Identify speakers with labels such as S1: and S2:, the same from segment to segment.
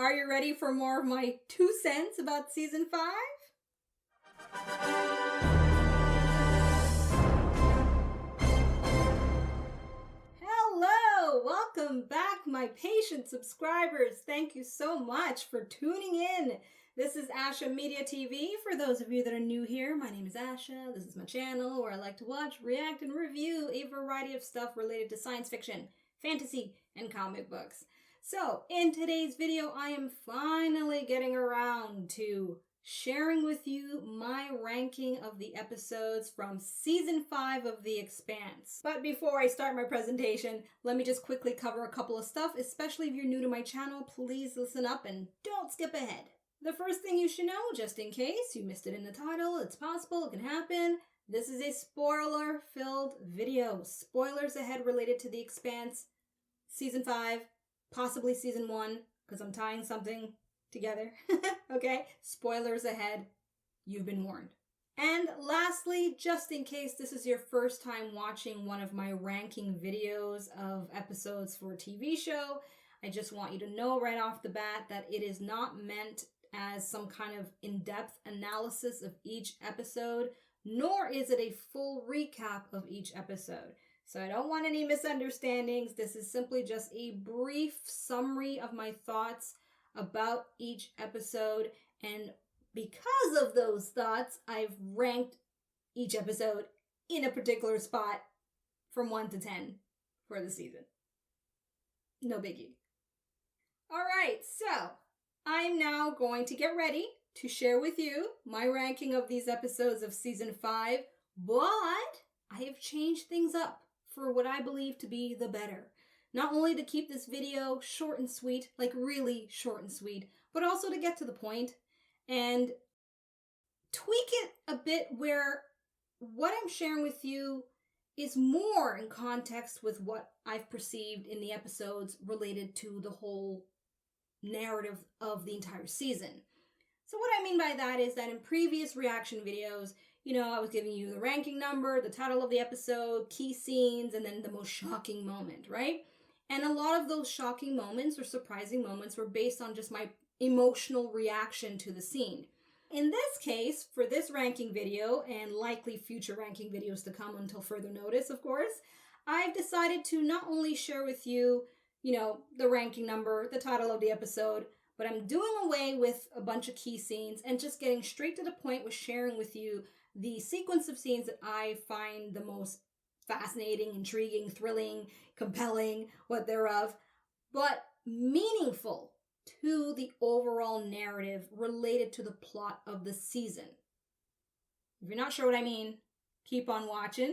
S1: Are you ready for more of my 2 cents about Season 5? Hello! Welcome back, my patient subscribers. Thank you so much for tuning in. This is Asha Media TV. For those of you that are new here, my name is Asha. This is my channel where I like to watch, react, and review a variety of stuff related to science fiction, fantasy, and comic books. So, in today's video, I am finally getting around to sharing with you my ranking of the episodes from Season 5 of The Expanse. But before I start my presentation, let me just quickly cover a couple of stuff, especially if you're new to my channel. Please listen up and don't skip ahead. The first thing you should know, just in case you missed it in the title, it's possible, it can happen. This is a spoiler-filled video. Spoilers ahead related to The Expanse, Season 5, possibly Season 1, because I'm tying something together. Okay? Spoilers ahead. You've been warned. And lastly, just in case this is your first time watching one of my ranking videos of episodes for a TV show, I just want you to know right off the bat that it is not meant as some kind of in-depth analysis of each episode, nor is it a full recap of each episode. So I don't want any misunderstandings. This is simply just a brief summary of my thoughts about each episode, and because of those thoughts, I've ranked each episode in a particular spot from 1 to 10 for the season. No biggie. Alright, so I'm now going to get ready to share with you my ranking of these episodes of Season 5, but I have changed things up for what I believe to be the better. Not only to keep this video short and sweet, like really short and sweet, but also to get to the point and tweak it a bit where what I'm sharing with you is more in context with what I've perceived in the episodes related to the whole narrative of the entire season. So what I mean by that is that in previous reaction videos, I was giving you the ranking number, the title of the episode, key scenes, and then the most shocking moment, right? And a lot of those shocking moments or surprising moments were based on just my emotional reaction to the scene. In this case, for this ranking video, and likely future ranking videos to come until further notice, of course, I've decided to not only share with you, the ranking number, the title of the episode, but I'm doing away with a bunch of key scenes and just getting straight to the point with sharing with you the sequence of scenes that I find the most fascinating, intriguing, thrilling, compelling, what thereof, but meaningful to the overall narrative related to the plot of the season. If you're not sure what I mean, keep on watching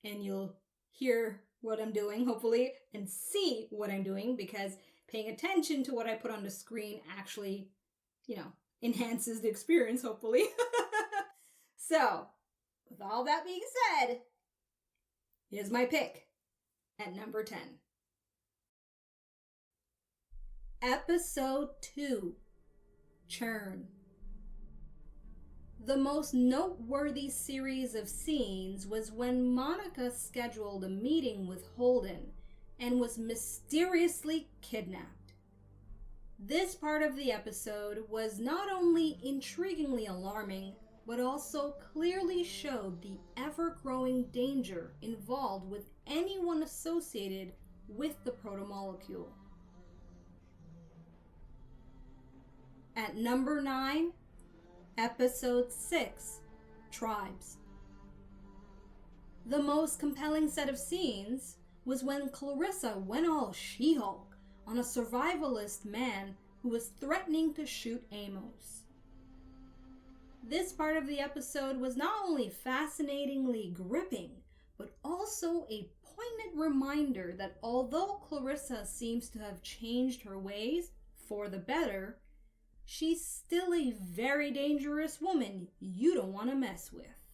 S1: and you'll hear what I'm doing, hopefully, and see what I'm doing, because paying attention to what I put on the screen actually, enhances the experience, hopefully. So, with all that being said, here's my pick at number 10. Episode 2, Churn. The most noteworthy series of scenes was when Monica scheduled a meeting with Holden and was mysteriously kidnapped. This part of the episode was not only intriguingly alarming, but also clearly showed the ever-growing danger involved with anyone associated with the protomolecule. At number 9, Episode 6, Tribes. The most compelling set of scenes was when Clarissa went all She-Hulk on a survivalist man who was threatening to shoot Amos. This part of the episode was not only fascinatingly gripping, but also a poignant reminder that although Clarissa seems to have changed her ways for the better, she's still a very dangerous woman you don't want to mess with.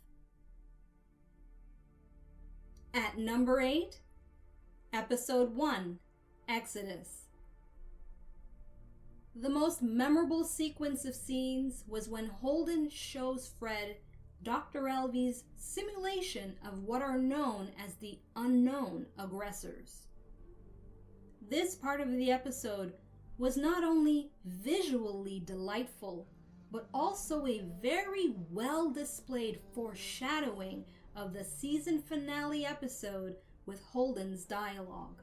S1: At number 8, Episode 1, Exodus. The most memorable sequence of scenes was when Holden shows Fred Dr. Elvey's simulation of what are known as the unknown aggressors. This part of the episode was not only visually delightful, but also a very well displayed foreshadowing of the season finale episode with Holden's dialogue.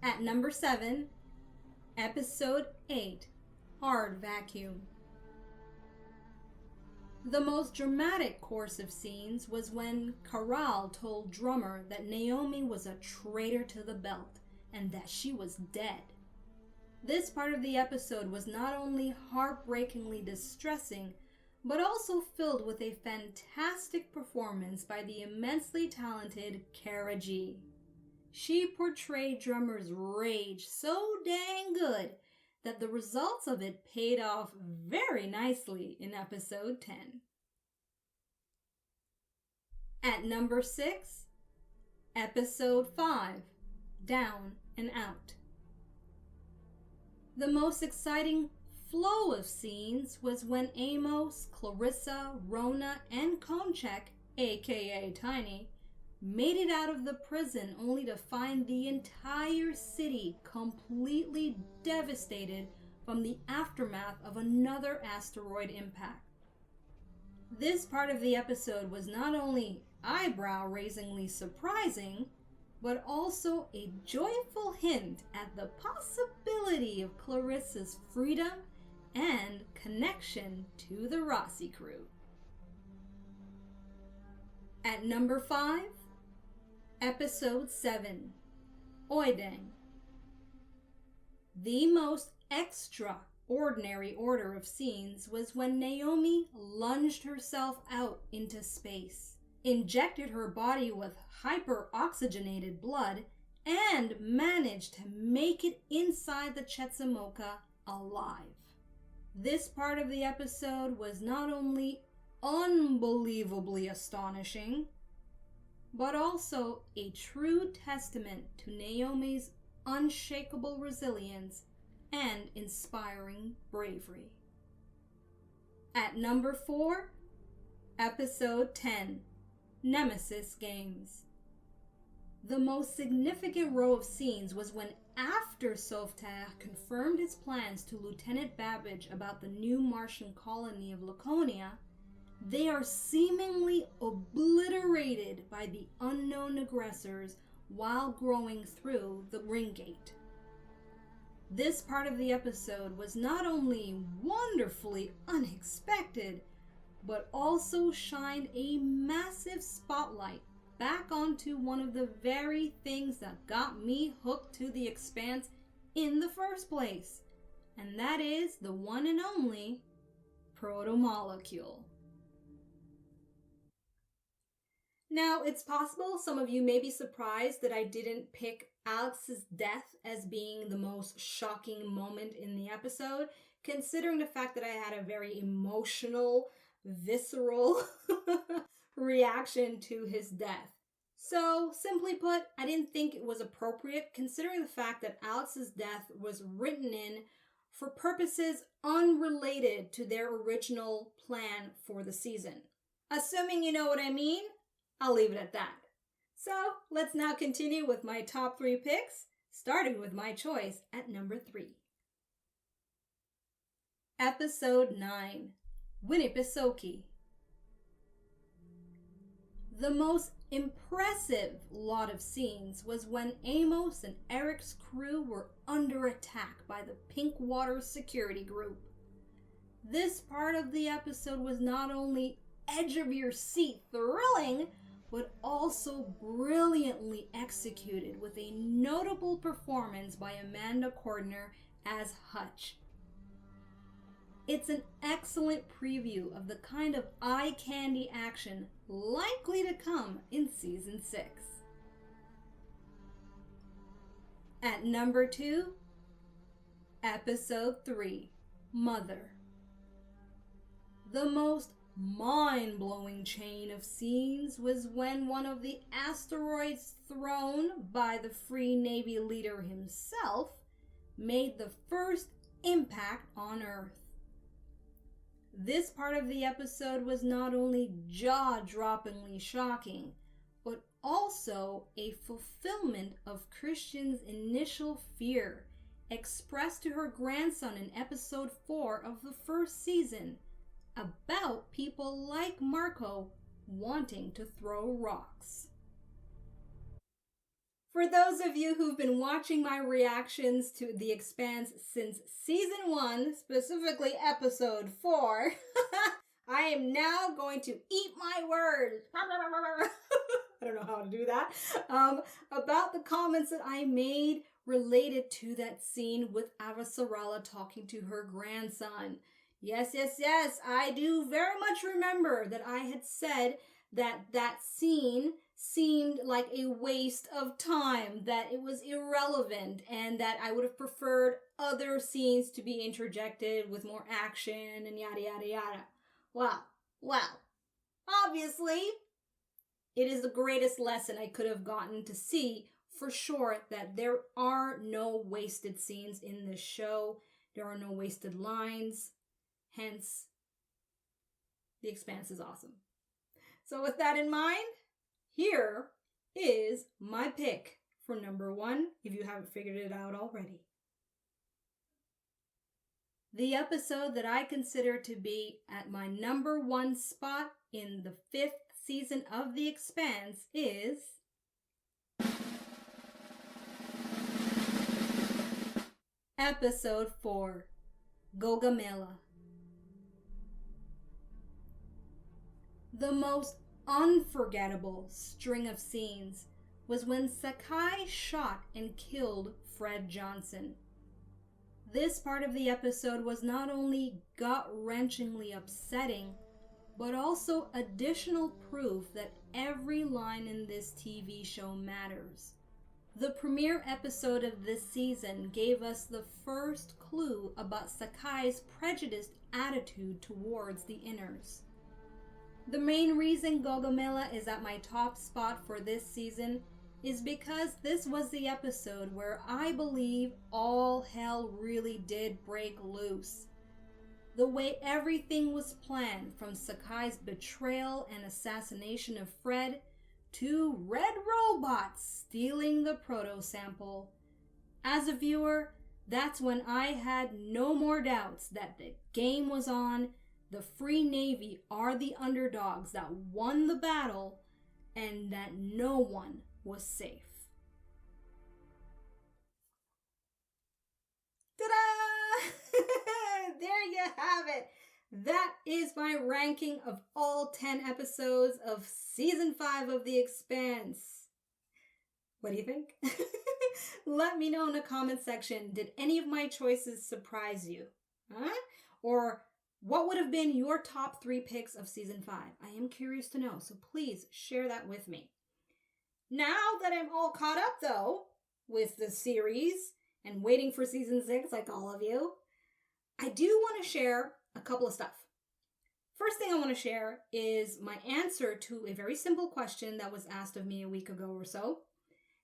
S1: At number 7, Episode 8, Hard Vacuum. The most dramatic course of scenes was when Caral told Drummer that Naomi was a traitor to the belt and that she was dead. This part of the episode was not only heartbreakingly distressing, but also filled with a fantastic performance by the immensely talented Cara G. She portrayed Drummer's rage so dang good that the results of it paid off very nicely in episode 10. At number 6, episode 5, Down and Out. The most exciting flow of scenes was when Amos, Clarissa, Rona, and Konchek, aka Tiny, made it out of the prison only to find the entire city completely devastated from the aftermath of another asteroid impact. This part of the episode was not only eyebrow-raisingly surprising, but also a joyful hint at the possibility of Clarissa's freedom and connection to the Rossi crew. At number 5, Episode 7, Oidang. The most extraordinary order of scenes was when Naomi lunged herself out into space, injected her body with hyper-oxygenated blood, and managed to make it inside the Chetzemoka alive. This part of the episode was not only unbelievably astonishing, but also a true testament to Naomi's unshakable resilience and inspiring bravery. At number 4, Episode 10, Nemesis Games. The most significant row of scenes was when, after Sovtagh confirmed his plans to Lieutenant Babbage about the new Martian colony of Laconia, they are seemingly obliterated by the unknown aggressors while growing through the ring gate. This part of the episode was not only wonderfully unexpected, but also shined a massive spotlight back onto one of the very things that got me hooked to the Expanse in the first place, and that is the one and only protomolecule. Now, it's possible some of you may be surprised that I didn't pick Alex's death as being the most shocking moment in the episode, considering the fact that I had a very emotional, visceral reaction to his death. So, simply put, I didn't think it was appropriate, considering the fact that Alex's death was written in for purposes unrelated to their original plan for the season. Assuming you know what I mean, I'll leave it at that. So, let's now continue with my top 3 picks, starting with my choice at number 3. Episode 9, Winnipesaukee. The most impressive lot of scenes was when Amos and Eric's crew were under attack by the Pinkwater security group. This part of the episode was not only edge of your seat thrilling, but also brilliantly executed with a notable performance by Amanda Cordner as Hutch. It's an excellent preview of the kind of eye-candy action likely to come in Season 6. At number 2, Episode 3, Mother. The most mind-blowing chain of scenes was when one of the asteroids thrown by the Free Navy leader himself made the first impact on Earth. This part of the episode was not only jaw-droppingly shocking, but also a fulfillment of Christian's initial fear expressed to her grandson in episode 4 of the first season about people like Marco wanting to throw rocks. For those of you who've been watching my reactions to The Expanse since season 1, specifically episode 4, I am now going to eat my words. I don't know how to do that. About the comments that I made related to that scene with Avasarala talking to her grandson. Yes, I do very much remember that I had said that scene seemed like a waste of time, that it was irrelevant, and that I would have preferred other scenes to be interjected with more action and yada yada yada. Well, obviously, it is the greatest lesson I could have gotten to see for sure that there are no wasted scenes in this show. There are no wasted lines. Hence, The Expanse is awesome. So with that in mind, here is my pick for number 1, if you haven't figured it out already. The episode that I consider to be at my number 1 spot in the 5th season of The Expanse is Episode 4, Gaugamela. The most unforgettable string of scenes was when Sakai shot and killed Fred Johnson. This part of the episode was not only gut-wrenchingly upsetting, but also additional proof that every line in this TV show matters. The premiere episode of this season gave us the first clue about Sakai's prejudiced attitude towards the Inners. The main reason Gaugamela is at my top spot for this season is because this was the episode where I believe all hell really did break loose. The way everything was planned, from Sakai's betrayal and assassination of Fred to Red Robots stealing the proto-sample. As a viewer, that's when I had no more doubts that the game was on. The Free Navy are the underdogs that won the battle, and that no one was safe. Ta-da! There you have it. That is my ranking of all 10 episodes of Season 5 of The Expanse. What do you think? Let me know in the comment section. Did any of my choices surprise you? Huh? Or what would have been your top 3 picks of Season 5? I am curious to know, so please share that with me. Now that I'm all caught up, though, with the series and waiting for Season 6 like all of you, I do want to share a couple of stuff. First thing I want to share is my answer to a very simple question that was asked of me a week ago or so.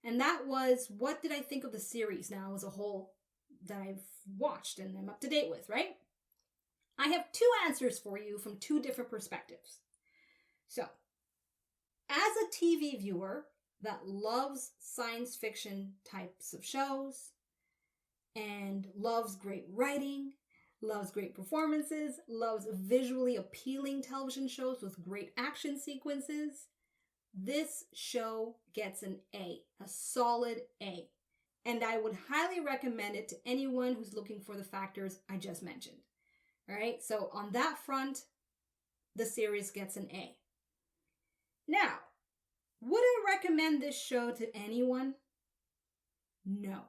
S1: And that was, what did I think of the series now as a whole that I've watched and I'm up to date with, right? I have 2 answers for you from 2 different perspectives. So, as a TV viewer that loves science fiction types of shows and loves great writing, loves great performances, loves visually appealing television shows with great action sequences, this show gets an A, a solid A. And I would highly recommend it to anyone who's looking for the factors I just mentioned. All right, so on that front, the series gets an A. Now, would I recommend this show to anyone? No.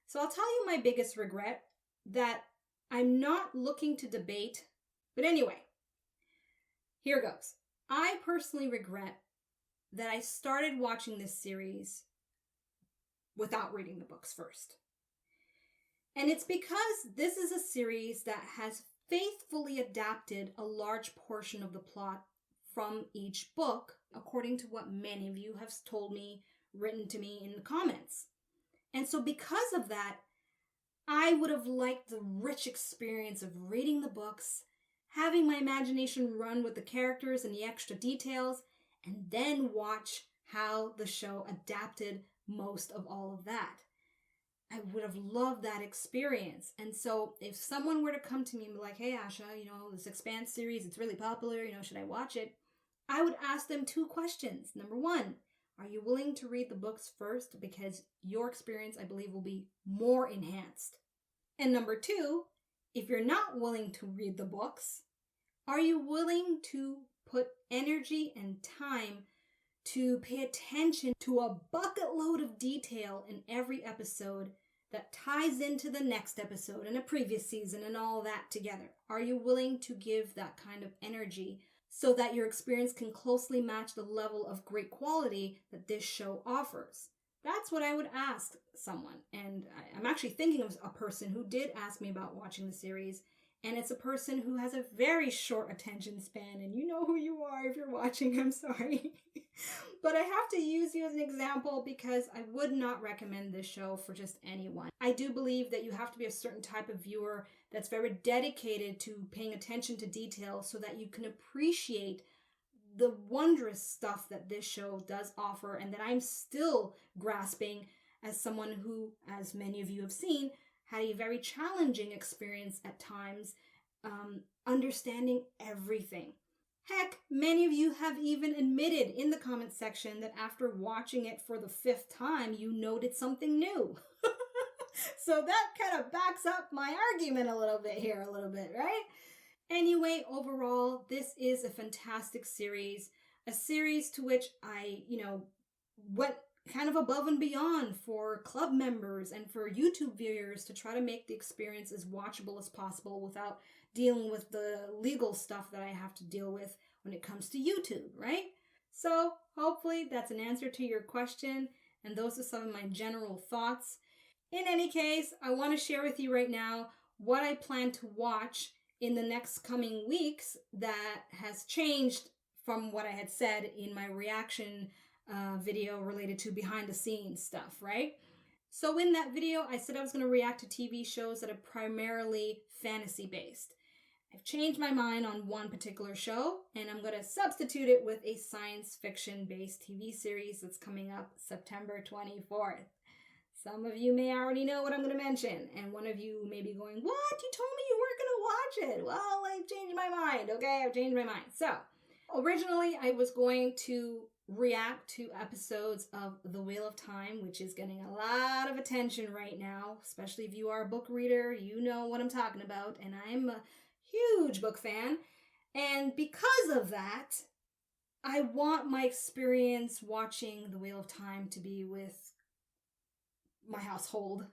S1: So I'll tell you my biggest regret, that I'm not looking to debate, but anyway, here goes. I personally regret that I started watching this series without reading the books first. And it's because this is a series that has faithfully adapted a large portion of the plot from each book, according to what many of you have told me, written to me in the comments. And so because of that, I would have liked the rich experience of reading the books, having my imagination run with the characters and the extra details, and then watch how the show adapted most of all of that. I would have loved that experience. And so if someone were to come to me and be like, hey, Asha, this Expanse series, it's really popular, should I watch it? I would ask them 2 questions. Number 1, are you willing to read the books first? Because your experience, I believe, will be more enhanced. And number 2, if you're not willing to read the books, are you willing to put energy and time to pay attention to a bucket load of detail in every episode that ties into the next episode and a previous season and all that together? Are you willing to give that kind of energy so that your experience can closely match the level of great quality that this show offers? That's what I would ask someone. And I'm actually thinking of a person who did ask me about watching the series. And it's a person who has a very short attention span. And you know who you are if you're watching. I'm sorry. But I have to use you as an example because I would not recommend this show for just anyone. I do believe that you have to be a certain type of viewer that's very dedicated to paying attention to detail so that you can appreciate the wondrous stuff that this show does offer and that I'm still grasping as someone who, as many of you have seen, had a very challenging experience at times, understanding everything. Heck, many of you have even admitted in the comment section that after watching it for the 5th time, you noted something new. So that kind of backs up my argument a little bit, right? Anyway, overall, this is a fantastic series, a series to which I, went kind of above and beyond for club members and for YouTube viewers to try to make the experience as watchable as possible without dealing with the legal stuff that I have to deal with when it comes to YouTube, right? So hopefully that's an answer to your question, and those are some of my general thoughts. In any case, I want to share with you right now what I plan to watch in the next coming weeks that has changed from what I had said in my reaction video related to behind the scenes stuff, right? So in that video, I said I was going to react to TV shows that are primarily fantasy based. I've changed my mind on one particular show, and I'm going to substitute it with a science fiction based TV series that's coming up September 24th. Some of you may already know what I'm going to mention, and one of you may be going, what? You told me you weren't going to watch it. Well, I've changed my mind, okay? I've changed my mind. So, originally I was going to react to episodes of The Wheel of Time, which is getting a lot of attention right now, especially if you are a book reader, you know what I'm talking about, and I'm a huge book fan. And because of that, I want my experience watching The Wheel of Time to be with my household,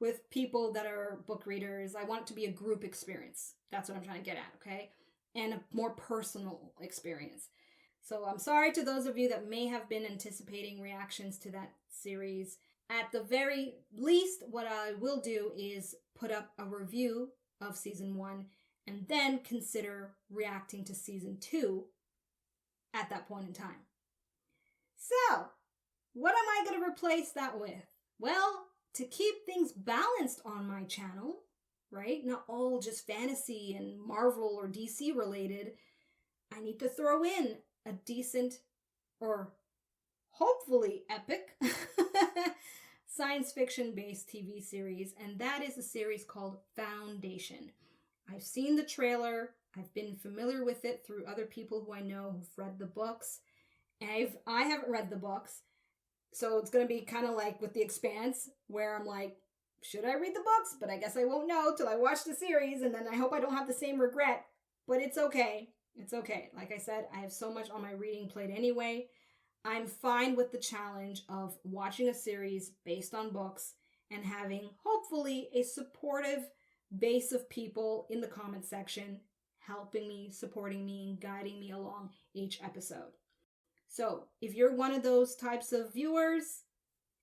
S1: with people that are book readers. I want it to be a group experience. That's what I'm trying to get at, okay? And a more personal experience. So I'm sorry to those of you that may have been anticipating reactions to that series. At the very least, what I will do is put up a review of season 1 and then consider reacting to season 2 at that point in time. So, what am I going to replace that with? Well, to keep things balanced on my channel, right? Not all just fantasy and Marvel or DC related. I need to throw in a decent or hopefully epic science fiction based TV series, and that is a series called Foundation. I've seen the trailer. I've been familiar with it through other people who I know who've read the books. I haven't read the books. So it's going to be kind of like with The Expanse, where I'm like, should I read the books? But I guess I won't know till I watch the series, and then I hope I don't have the same regret. But it's okay. It's okay. Like I said, I have so much on my reading plate anyway. I'm fine with the challenge of watching a series based on books and having, hopefully, a supportive base of people in the comment section helping me, supporting me, and guiding me along each episode. So, if you're one of those types of viewers,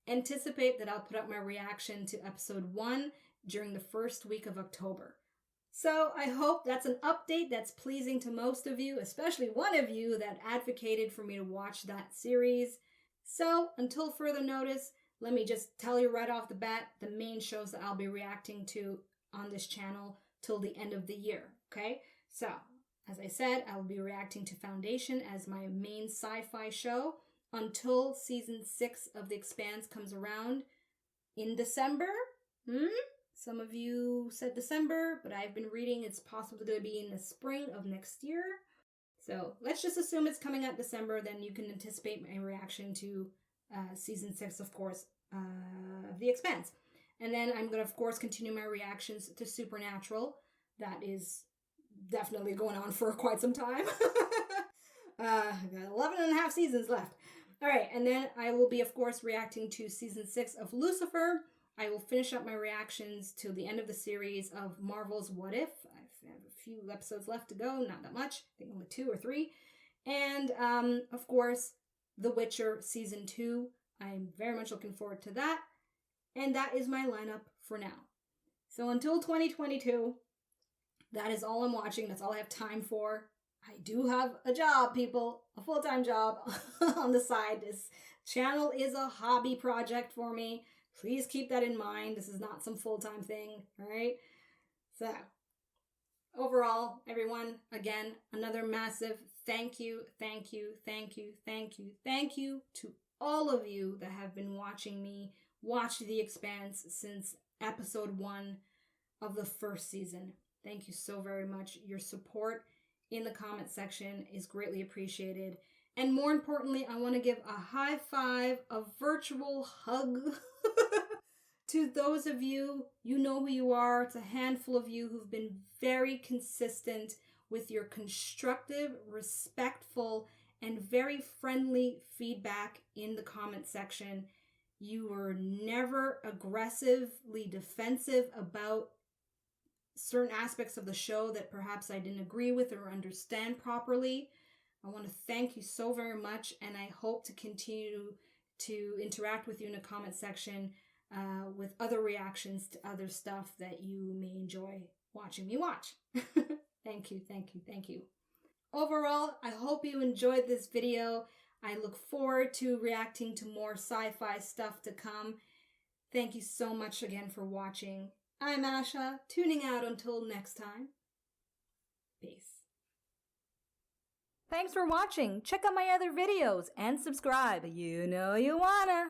S1: anticipate that I'll put up my reaction to episode 1 during the first week of October. So, I hope that's an update that's pleasing to most of you, especially one of you that advocated for me to watch that series. So, until further notice, let me just tell you right off the bat the main shows that I'll be reacting to on this channel till the end of the year, okay? So, as I said, I will be reacting to Foundation as my main sci-fi show. until season 6 of The Expanse comes around in December. Some of you said December, but I've been reading it's possibly going to be in the spring of next year. So let's just assume it's coming out December, then you can anticipate my reaction to season 6, of course, of The Expanse. And then I'm going to, of course, continue my reactions to Supernatural. That is definitely going on for quite some time. I've got 11 and a half seasons left. All right, and then I will be, of course, reacting to season 6 of Lucifer. I will finish up my reactions to the end of the series of Marvel's What If. I have a few episodes left to go, not that much. I think only 2 or 3. And, of course, The Witcher season 2. I'm very much looking forward to that. And that is my lineup for now. So until 2022, that is all I'm watching. That's all I have time for. I do have a job, people, a full-time job on the side. This channel is a hobby project for me. Please keep that in mind. This is not some full-time thing, all right? So, overall, everyone, again, another massive thank you to all of you that have been watching me watch The Expanse since episode 1 of the first season. Thank you so very much. Your support in the comment section is greatly appreciated. And more importantly, I want to give a high five, a virtual hug to those of you, you know who you are. It's a handful of you who've been very consistent with your constructive, respectful, and very friendly feedback in the comment section. You were never aggressively defensive about certain aspects of the show that perhaps I didn't agree with or understand properly. I want to thank you so very much, and I hope to continue to interact with you in the comment section with other reactions to other stuff that you may enjoy watching me watch. Thank you. Overall, I hope you enjoyed this video. I look forward to reacting to more sci-fi stuff to come. Thank you so much again for watching. I'm Asha, tuning out until next time. Peace. Thanks for watching. Check out my other videos and subscribe. You know you wanna.